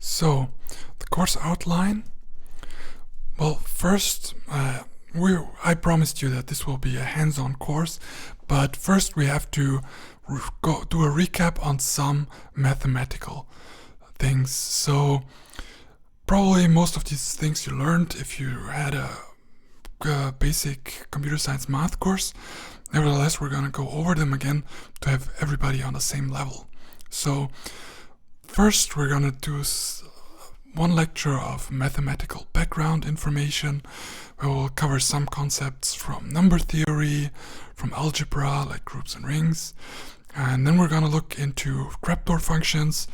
So, the course outline. Well, first, I promised you that this will be a hands-on course, but first we have to go do a recap on some mathematical things. So, probably most of these things you learned if you had a basic computer science math course. Nevertheless, we're going to go over them again to have everybody on the same level. So, first we're going to do one lecture of mathematical background information, where we'll cover some concepts from number theory, from algebra like groups and rings, and then we're going to look into trapdoor functions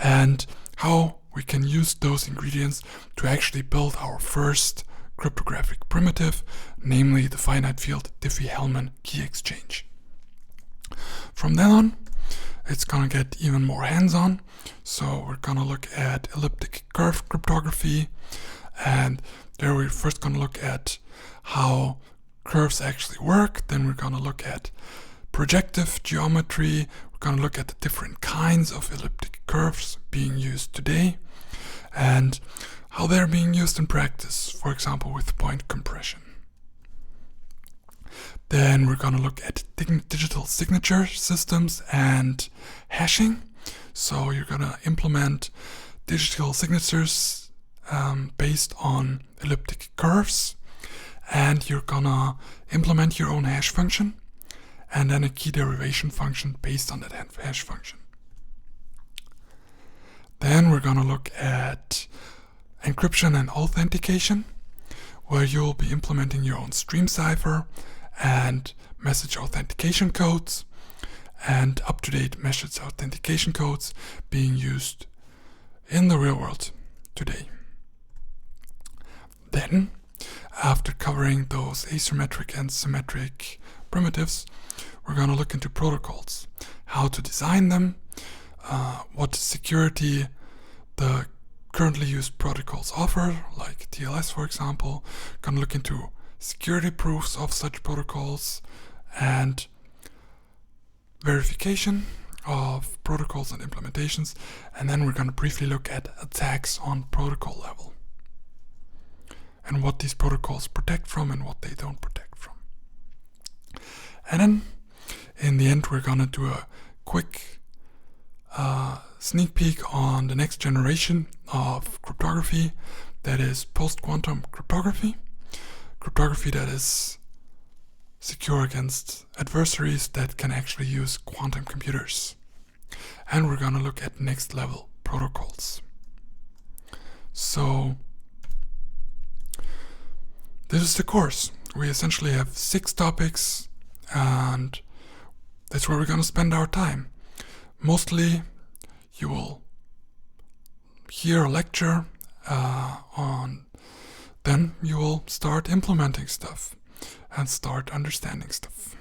and how we can use those ingredients to actually build our first cryptographic primitive, namely the finite field Diffie-Hellman key exchange. From then on, it's gonna get even more hands-on. So we're gonna look at elliptic curve cryptography, and there we're first gonna look at how curves actually work. Then we're gonna look at projective geometry. We're gonna look at the different kinds of elliptic curves being used today and how they're being used in practice, for example with point compression. Then we're going to look at digital signature systems and hashing. So you're going to implement digital signatures based on elliptic curves, and you're going to implement your own hash function and then a key derivation function based on that hash function. Then we're going to look at encryption and authentication, where you'll be implementing your own stream cipher and message authentication codes and up-to-date message authentication codes being used in the real world today. Then, after covering those asymmetric and symmetric primitives, we're going to look into protocols, how to design them, what security the currently used protocols offer, like TLS for example. Going to look into security proofs of such protocols and verification of protocols and implementations, and then we're going to briefly look at attacks on protocol level and what these protocols protect from and what they don't protect from. And then in the end we're going to do a quick sneak peek on the next generation of cryptography, that is post-quantum cryptography that is secure against adversaries that can actually use quantum computers. And we're going to look at next level protocols. So this is the course. We essentially have 6 topics, and that's where we're going to spend our time. Mostly you will hear a lecture then you will start implementing stuff and start understanding stuff.